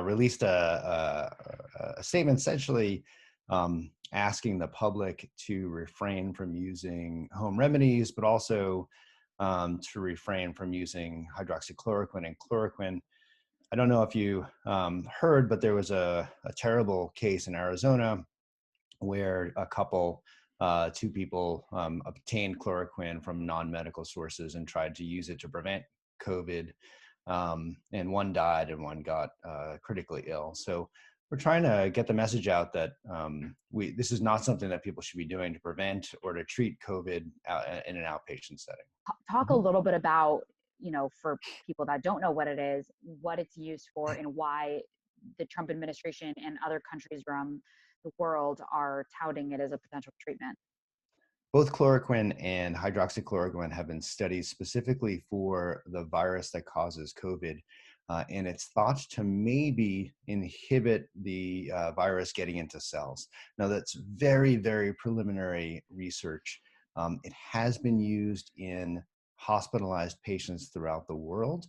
released a statement essentially asking the public to refrain from using home remedies, but also to refrain from using hydroxychloroquine and chloroquine. I don't know if you heard, but there was a terrible case in Arizona where a couple, two people obtained chloroquine from non-medical sources and tried to use it to prevent COVID. And one died and one got critically ill. So we're trying to get the message out that this is not something that people should be doing to prevent or to treat COVID in an outpatient setting. Talk a little bit about, for people that don't know what it is, what it's used for, and why the Trump administration and other countries around the world are touting it as a potential treatment. Both chloroquine and hydroxychloroquine have been studied specifically for the virus that causes COVID, and it's thought to maybe inhibit the virus getting into cells. Now, that's very, very preliminary research. It has been used in hospitalized patients throughout the world,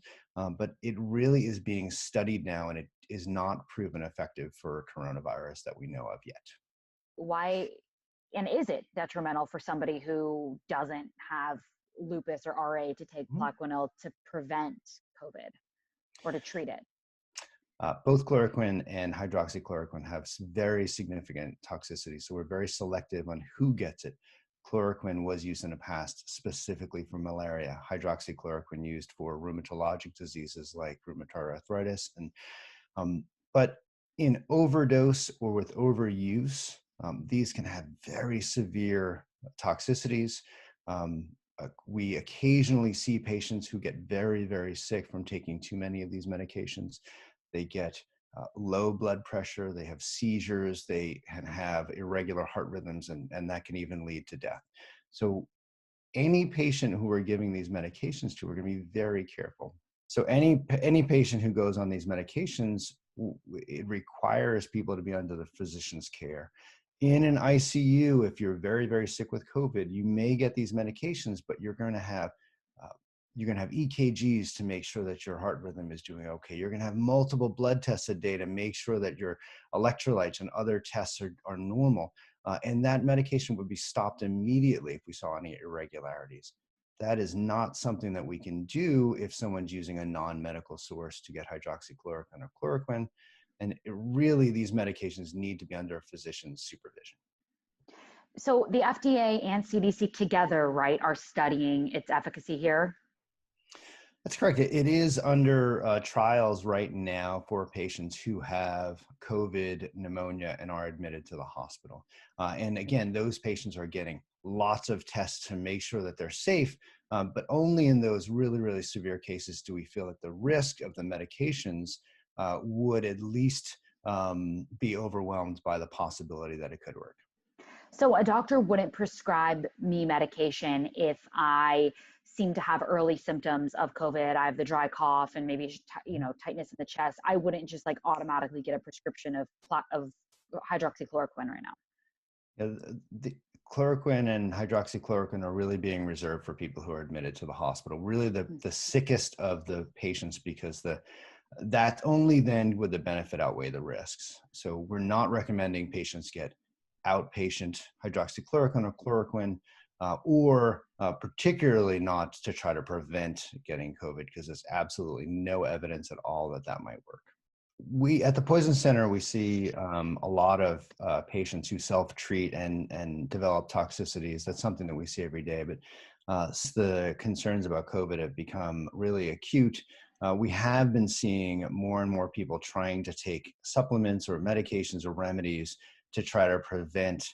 but it really is being studied now, and it is not proven effective for coronavirus that we know of yet. Why, and is it detrimental for somebody who doesn't have lupus or RA to take Plaquenil to prevent COVID or to treat it? Both chloroquine and hydroxychloroquine have very significant toxicity, so we're very selective on who gets it. Chloroquine was used in the past specifically for malaria. Hydroxychloroquine used for rheumatologic diseases like rheumatoid arthritis. But in overdose or with overuse, these can have very severe toxicities. We occasionally see patients who get very, very sick from taking too many of these medications. They get low blood pressure, they have seizures, they can have irregular heart rhythms, and that can even lead to death. So any patient who we're giving these medications to, we're going to be very careful. So any patient who goes on these medications, it requires people to be under the physician's care. In an ICU, if you're very, very sick with COVID, you may get these medications, but you're going to have EKGs to make sure that your heart rhythm is doing okay. You're going to have multiple blood tests a day to make sure that your electrolytes and other tests are normal. And that medication would be stopped immediately if we saw any irregularities. That is not something that we can do if someone's using a non-medical source to get hydroxychloroquine or chloroquine. And these medications need to be under a physician's supervision. So the FDA and CDC together, right, are studying its efficacy here? That's correct. It is under trials right now for patients who have COVID, pneumonia, and are admitted to the hospital. And again, those patients are getting lots of tests to make sure that they're safe, but only in those really, really severe cases do we feel that the risk of the medications would at least be overwhelmed by the possibility that it could work. So a doctor wouldn't prescribe me medication if I seem to have early symptoms of COVID. I have the dry cough and maybe tightness in the chest. I wouldn't just like automatically get a prescription of hydroxychloroquine right now. The chloroquine and hydroxychloroquine are really being reserved for people who are admitted to the hospital, really the sickest of the patients, because that only then would the benefit outweigh the risks. So we're not recommending patients get outpatient hydroxychloroquine or chloroquine, or particularly not to try to prevent getting COVID, because there's absolutely no evidence at all that might work. We at the Poison Center, we see a lot of patients who self-treat and develop toxicities. That's something that we see every day, but the concerns about COVID have become really acute. We have been seeing more and more people trying to take supplements or medications or remedies to try to prevent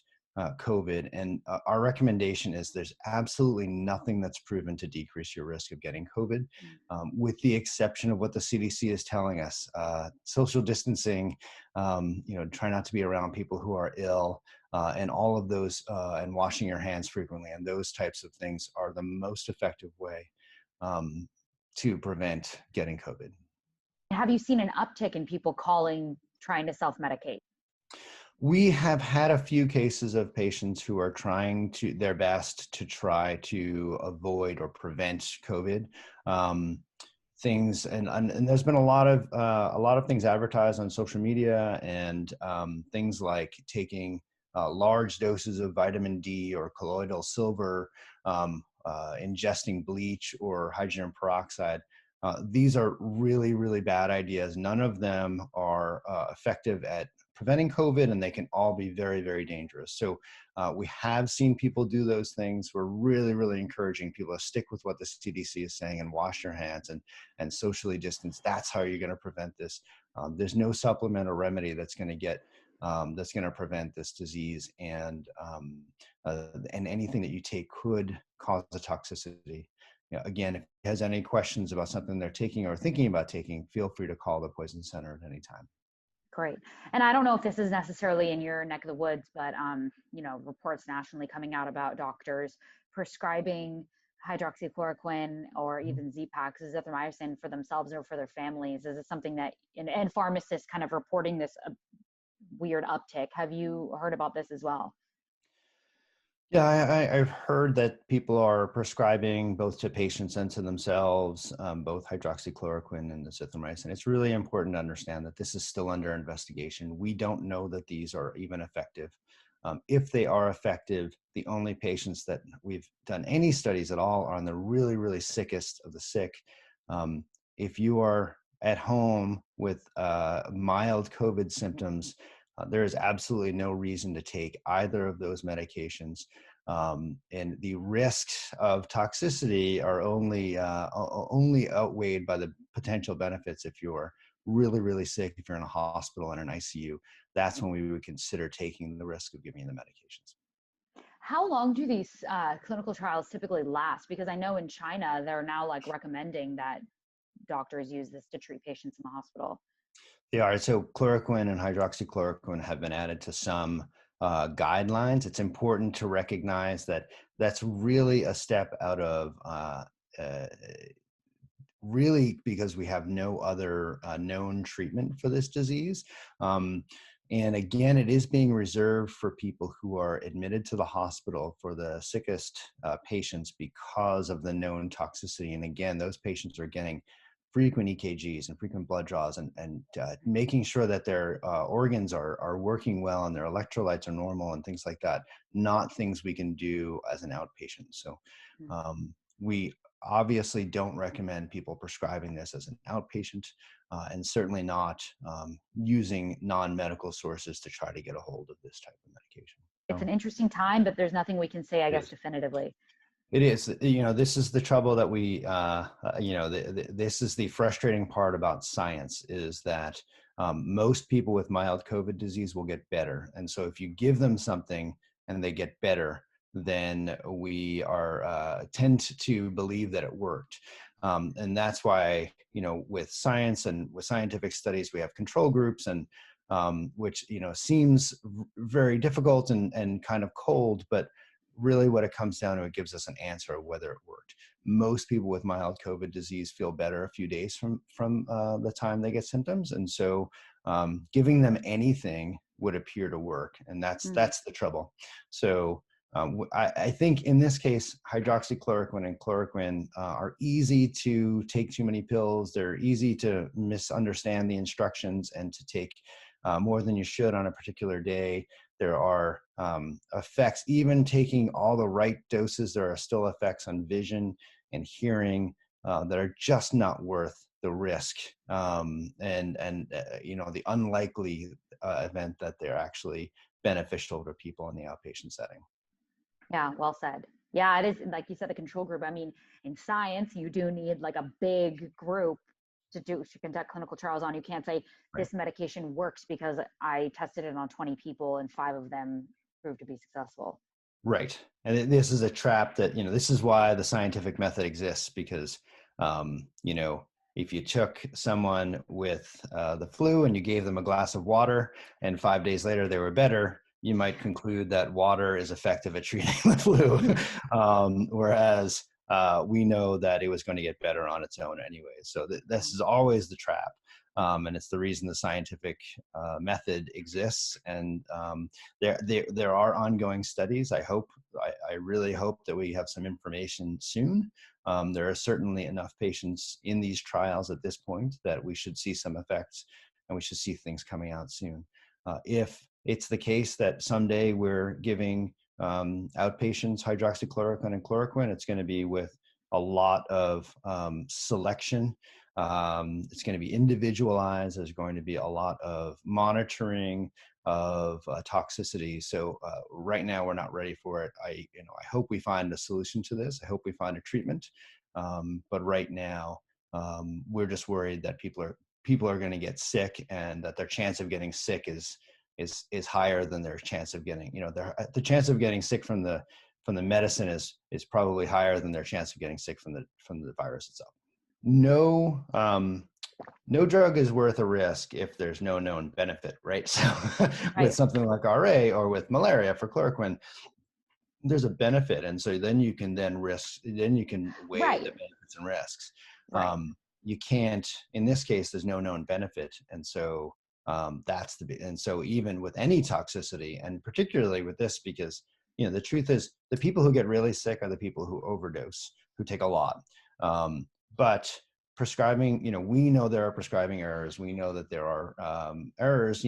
COVID. And our recommendation is there's absolutely nothing that's proven to decrease your risk of getting COVID, with the exception of what the CDC is telling us. Social distancing, try not to be around people who are ill, and all of those, and washing your hands frequently, and those types of things are the most effective way to prevent getting COVID. Have you seen an uptick in people trying to self-medicate? We have had a few cases of patients who are trying their best to try to avoid or prevent COVID things, and there's been a lot of things advertised on social media, and things like taking large doses of vitamin D or colloidal silver, ingesting bleach or hydrogen peroxide. These are really, really bad ideas. None of them are effective at preventing COVID, and they can all be very, very dangerous. So we have seen people do those things. We're really, really encouraging people to stick with what the CDC is saying and wash your hands and socially distance. That's how you're going to prevent this. There's no supplement or remedy that's going to prevent this disease, and anything that you take could cause a toxicity. Again, if he has any questions about something they're taking or thinking about taking, feel free to call the Poison Center at any time. Great. And I don't know if this is necessarily in your neck of the woods, but reports nationally coming out about doctors prescribing hydroxychloroquine or even Z-Paks, azithromycin, for themselves or for their families. Is it something that, and pharmacists kind of reporting this weird uptick? Have you heard about this as well? Yeah, I've heard that people are prescribing both to patients and to themselves, both hydroxychloroquine and azithromycin. It's really important to understand that this is still under investigation. We don't know that these are even effective. If they are effective, the only patients that we've done any studies at all are on the really, really sickest of the sick. If you are at home with mild COVID symptoms, there is absolutely no reason to take either of those medications. And the risks of toxicity are only outweighed by the potential benefits. If you're really, really sick, if you're in a hospital in an ICU, that's when we would consider taking the risk of giving you the medications. How long do these clinical trials typically last? Because I know in China, they're now like recommending that doctors use this to treat patients in the hospital. They are. So chloroquine and hydroxychloroquine have been added to some guidelines. It's important to recognize that that's really a step out of really because we have no other known treatment for this disease. And again, it is being reserved for people who are admitted to the hospital, for the sickest patients, because of the known toxicity. And again, those patients are getting frequent EKGs and frequent blood draws, and making sure that their organs are working well and their electrolytes are normal and things like that, not things we can do as an outpatient. So we obviously don't recommend people prescribing this as an outpatient, and certainly not using non-medical sources to try to get a hold of this type of medication. It's an interesting time, but there's nothing we can say, I guess, definitively. It is. This is the trouble that we, this is the frustrating part about science, is that most people with mild COVID disease will get better. And so if you give them something and they get better, then we tend to believe that it worked. And that's why, with science and with scientific studies, we have control groups, and which, seems very difficult and kind of cold, but really what it comes down to, it gives us an answer of whether it worked. Most people with mild COVID disease feel better a few days from the time they get symptoms. And so giving them anything would appear to work. And that's the trouble. So I think in this case, hydroxychloroquine and chloroquine are easy to take too many pills. They're easy to misunderstand the instructions and to take more than you should on a particular day. There are effects, even taking all the right doses, there are still effects on vision and hearing that are just not worth the risk, and the unlikely event that they're actually beneficial to people in the outpatient setting. Yeah, well said. Yeah, it is, like you said, a control group. I mean, in science, you do need like a big group to conduct clinical trials on. You can't say this medication works because I tested it on 20 people and 5 of them proved to be successful. Right. And this is a trap that, this is why the scientific method exists, because, if you took someone with the flu and you gave them a glass of water and 5 days later they were better, you might conclude that water is effective at treating the flu. Whereas we know that it was going to get better on its own anyway. So this is always the trap. And it's the reason the scientific method exists. And there are ongoing studies. I really hope that we have some information soon. There are certainly enough patients in these trials at this point that we should see some effects, and we should see things coming out soon. If it's the case that someday we're giving outpatients hydroxychloroquine and chloroquine, it's going to be with a lot of selection. It's going to be individualized. There's going to be a lot of monitoring of toxicity. So right now we're not ready for it. I hope we find a solution to this. I hope we find a treatment. But right now we're just worried that people are going to get sick, and that their chance of getting sick is higher than their chance of getting, the chance of getting sick from the medicine is probably higher than their chance of getting sick from the virus itself. No drug is worth a risk if there's no known benefit, right? So with something like RA or with malaria for chloroquine, there's a benefit. And so then you can weigh the benefits and risks. You can't, in this case, there's no known benefit. And so and so even with any toxicity, and particularly with this, because, the truth is the people who get really sick are the people who overdose, who take a lot. But prescribing, we know there are prescribing errors. We know that there are errors.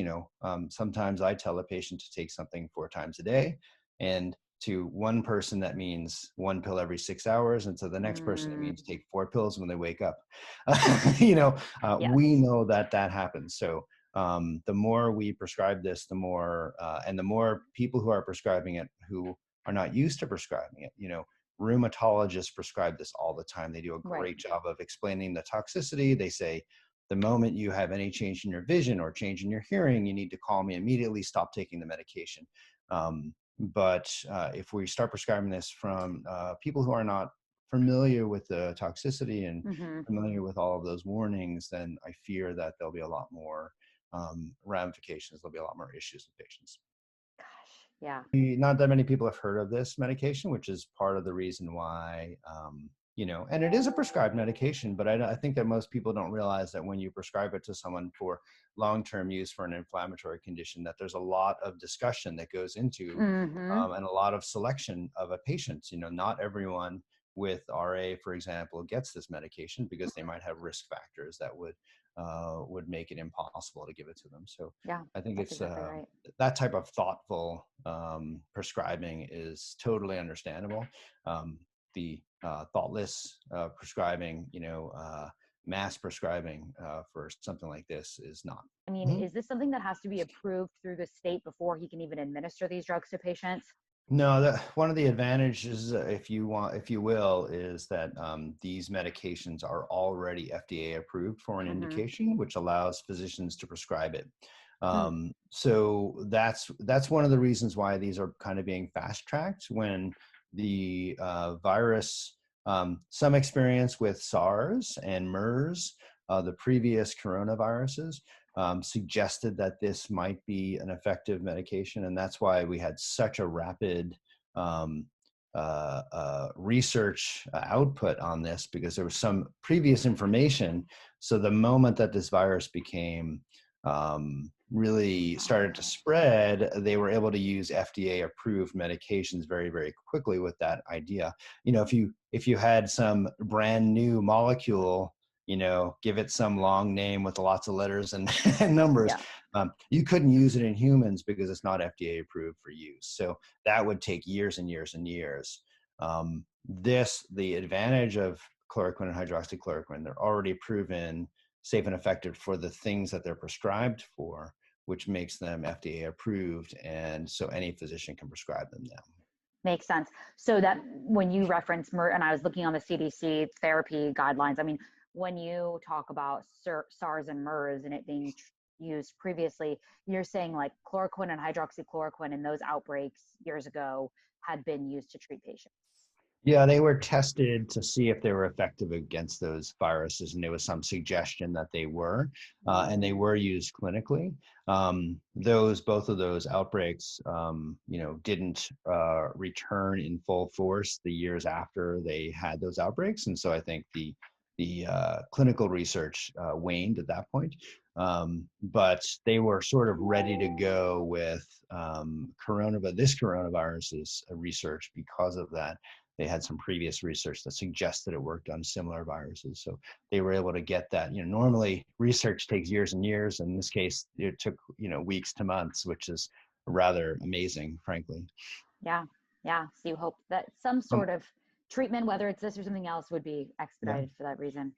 Sometimes I tell a patient to take something 4 times a day, and to one person that means 1 pill every 6 hours, and to the next person it means take 4 pills when they wake up. We know that happens. So the more we prescribe this, the more and the more people who are prescribing it who are not used to prescribing it. Rheumatologists prescribe this all the time. They do a great job of explaining the toxicity. They say, the moment you have any change in your vision or change in your hearing, you need to call me immediately, stop taking the medication. But if we start prescribing this from people who are not familiar with the toxicity and familiar with all of those warnings, then I fear that there'll be a lot more ramifications. There'll be a lot more issues with patients. Yeah. Not that many people have heard of this medication, which is part of the reason why, and it is a prescribed medication, but I think that most people don't realize that when you prescribe it to someone for long-term use for an inflammatory condition, that there's a lot of discussion that goes into and a lot of selection of a patient. Not everyone with RA, for example, gets this medication because they might have risk factors that would make it impossible to give it to them. So I think it's exactly that type of thoughtful prescribing is totally understandable. The thoughtless prescribing, mass prescribing for something like this is not. I mean, is this something that has to be approved through the state before he can even administer these drugs to patients? No, one of the advantages, if you will, is that these medications are already FDA approved for an indication, which allows physicians to prescribe it. So that's one of the reasons why these are kind of being fast-tracked. When the virus, some experience with SARS and MERS, the previous coronaviruses, suggested that this might be an effective medication. And that's why we had such a rapid research output on this, because there was some previous information. So the moment that this virus became really started to spread, they were able to use FDA approved medications very, very quickly with that idea. If you had some brand new molecule, give it some long name with lots of letters and numbers, you couldn't use it in humans because it's not FDA approved for use. So that would take years and years and years. The advantage of chloroquine and hydroxychloroquine, they're already proven safe and effective for the things that they're prescribed for, which makes them FDA approved. And so any physician can prescribe them now. Makes sense. So that when you reference MERS, and I was looking on the CDC therapy guidelines, I mean, when you talk about SARS and MERS and it being used previously, you're saying like chloroquine and hydroxychloroquine in those outbreaks years ago had been used to treat patients. Yeah, they were tested to see if they were effective against those viruses, and there was some suggestion that they were, and they were used clinically. Both of those outbreaks, didn't return in full force the years after they had those outbreaks, and so I think the clinical research waned at that point. But they were sort of ready to go with this coronavirus's research because of that. They had some previous research that suggested it worked on similar viruses. So they were able to get that. Normally research takes years and years. In this case, it took, weeks to months, which is rather amazing, frankly. Yeah. Yeah. So you hope that some sort of treatment, whether it's this or something else, would be expedited for that reason.